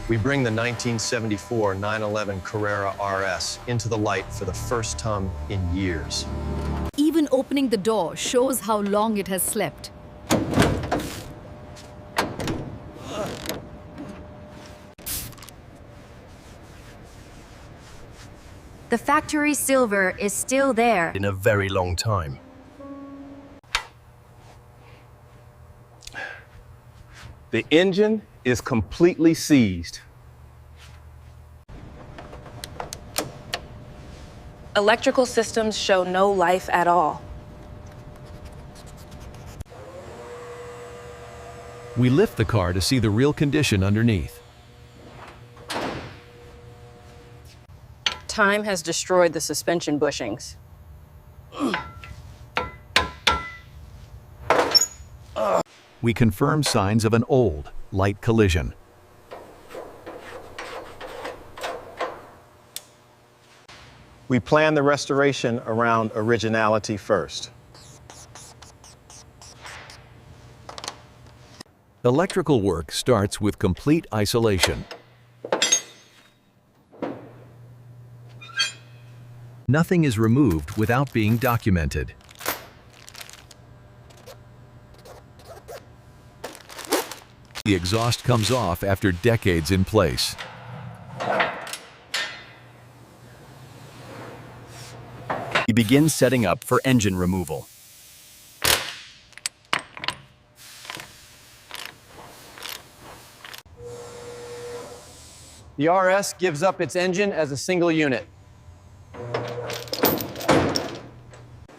We bring the 1974 911 Carrera RS into the light for the first time in years. Even opening the door shows how long it has slept. The factory silver is still there. In a very long time. The engine is completely seized. Electrical systems show no life at all. We lift the car to see the real condition underneath. Time has destroyed the suspension bushings. We confirm signs of an old, light collision. We plan the restoration around originality first. Electrical work starts with complete isolation. Nothing is removed without being documented. The exhaust comes off after decades in place. We begin setting up for engine removal. The RS gives up its engine as a single unit.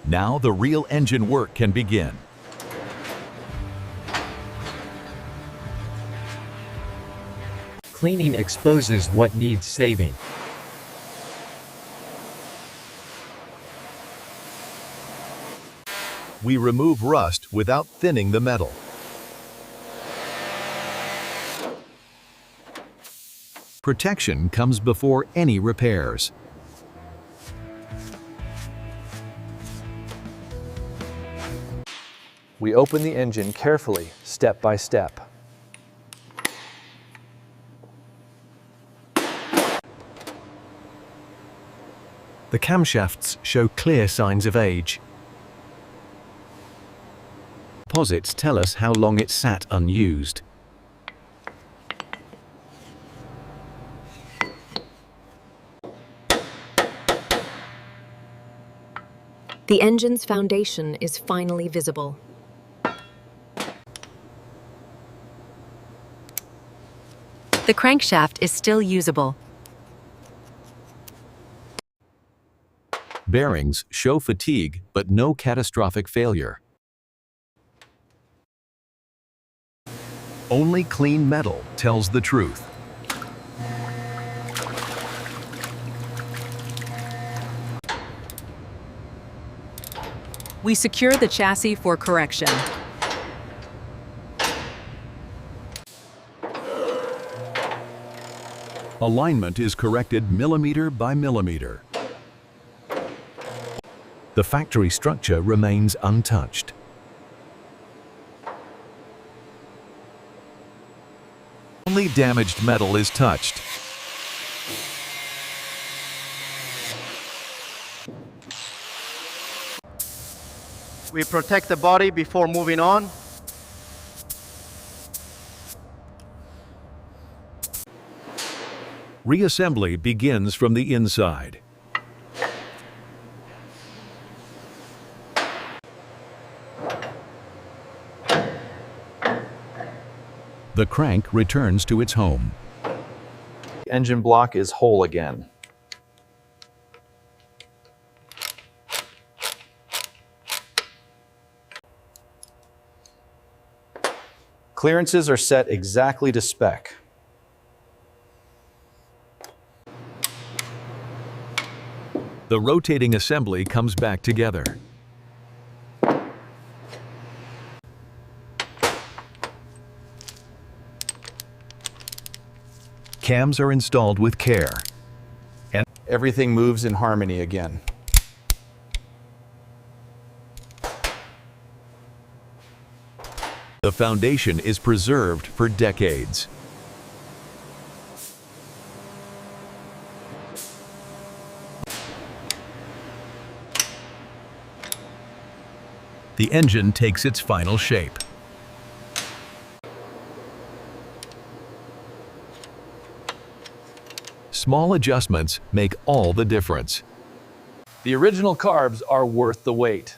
Now the real engine work can begin. Cleaning exposes what needs saving. We remove rust without thinning the metal. Protection comes before any repairs. We open the engine carefully, step by step. The camshafts show clear signs of age. Deposits tell us how long it sat unused. The engine's foundation is finally visible. The crankshaft is still usable. Bearings show fatigue, but no catastrophic failure. Only clean metal tells the truth. We secure the chassis for correction. Alignment is corrected millimeter by millimeter. The factory structure remains untouched. Only damaged metal is touched. We protect the body before moving on. Reassembly begins from the inside. The crank returns to its home. The engine block is whole again. Clearances are set exactly to spec. The rotating assembly comes back together. Cams are installed with care. And everything moves in harmony again. The foundation is preserved for decades. The engine takes its final shape. Small adjustments make all the difference. The original carbs are worth the wait.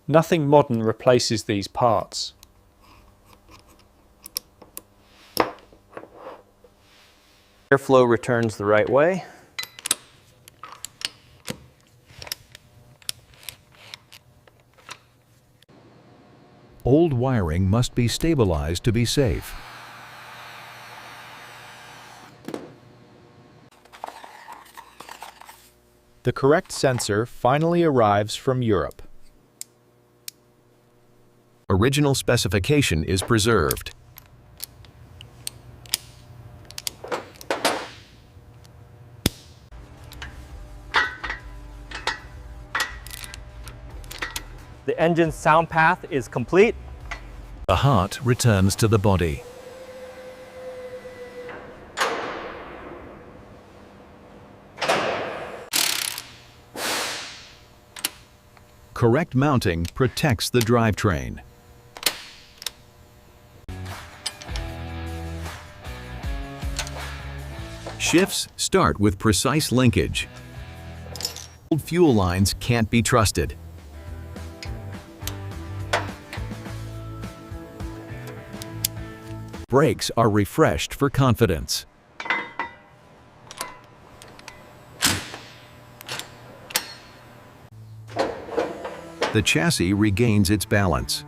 Nothing modern replaces these parts. Airflow returns the right way. Old wiring must be stabilized to be safe. The correct sensor finally arrives from Europe. Original specification is preserved. The engine's sound path is complete. The heart returns to the body. Correct mounting protects the drivetrain. Shifts start with precise linkage. Old fuel lines can't be trusted. Brakes are refreshed for confidence. The chassis regains its balance.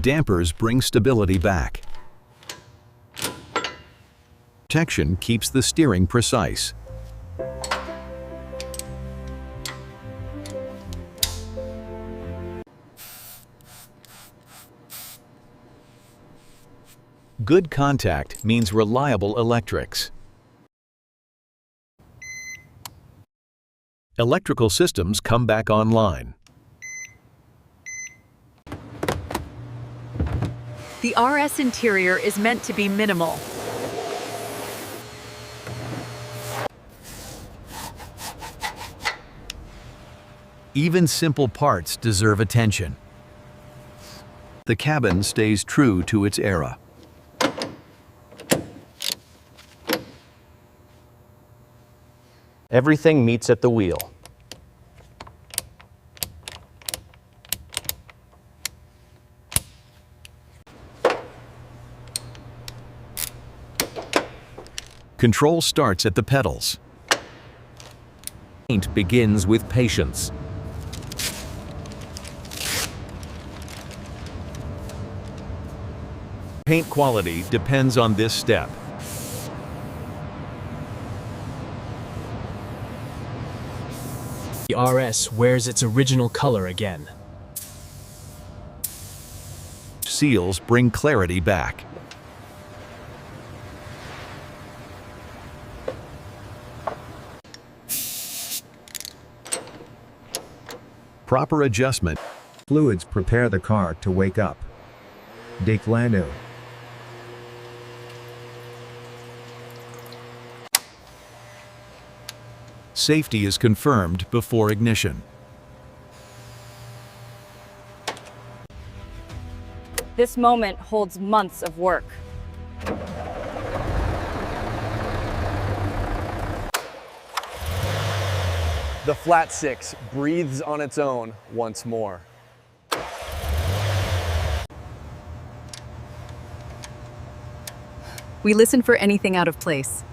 Dampers bring stability back. Protection keeps the steering precise. Good contact means reliable electrics. Electrical systems come back online. The RS interior is meant to be minimal. Even simple parts deserve attention. The cabin stays true to its era. Everything meets at the wheel. Control starts at the pedals. Paint begins with patience. Paint quality depends on this step. The RS wears its original color again. Seals bring clarity back. Proper adjustment. Fluids prepare the car to wake up. Declano. Safety is confirmed before ignition. This moment holds months of work. The flat six breathes on its own once more. We listen for anything out of place.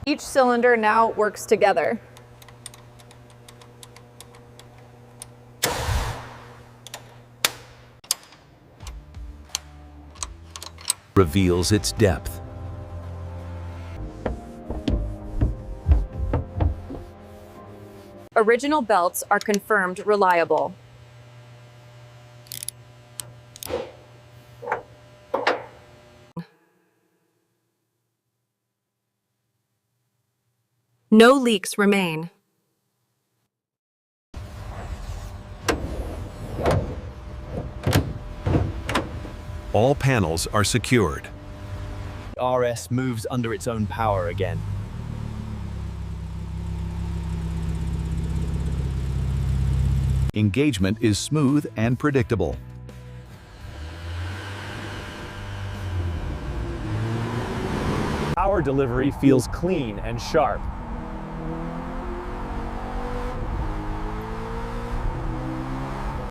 Each cylinder now works together. Reveals its depth. Original belts are confirmed reliable. No leaks remain. All panels are secured. The RS moves under its own power again. Engagement is smooth and predictable. Power delivery feels clean and sharp.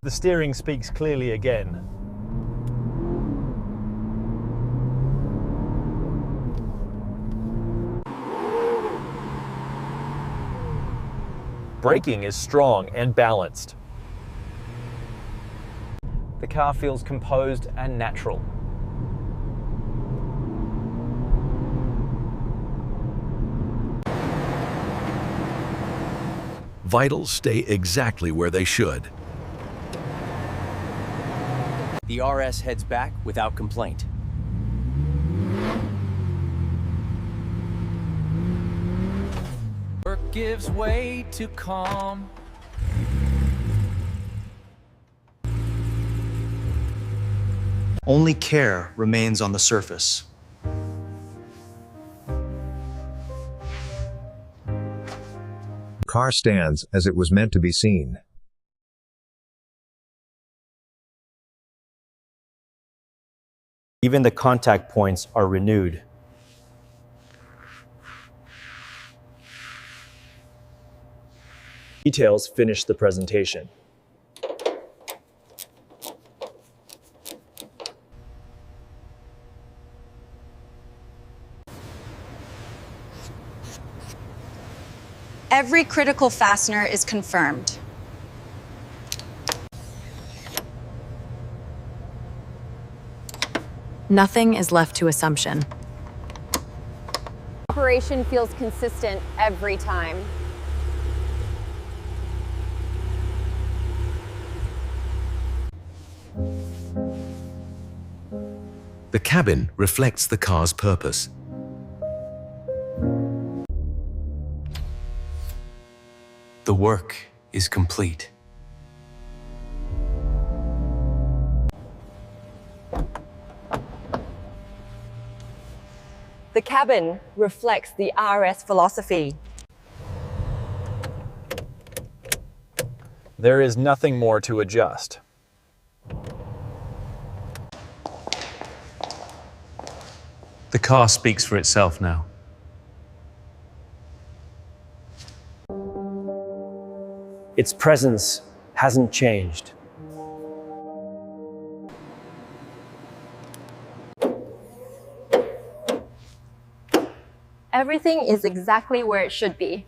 The steering speaks clearly again. Braking is strong and balanced. The car feels composed and natural. Vitals stay exactly where they should. The RS heads back without complaint. Work gives way to calm. Only care remains on the surface. Car stands as it was meant to be seen. Even the contact points are renewed. Details finish the presentation. Every critical fastener is confirmed. Nothing is left to assumption. Operation feels consistent every time. The cabin reflects the car's purpose. The work is complete. The cabin reflects the RS philosophy. There is nothing more to adjust. The car speaks for itself now. Its presence hasn't changed. Everything is exactly where it should be.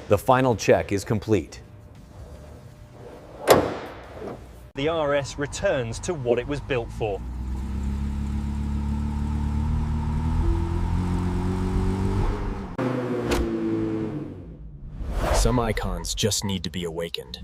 The final check is complete. The RS returns to what it was built for. Some icons just need to be awakened.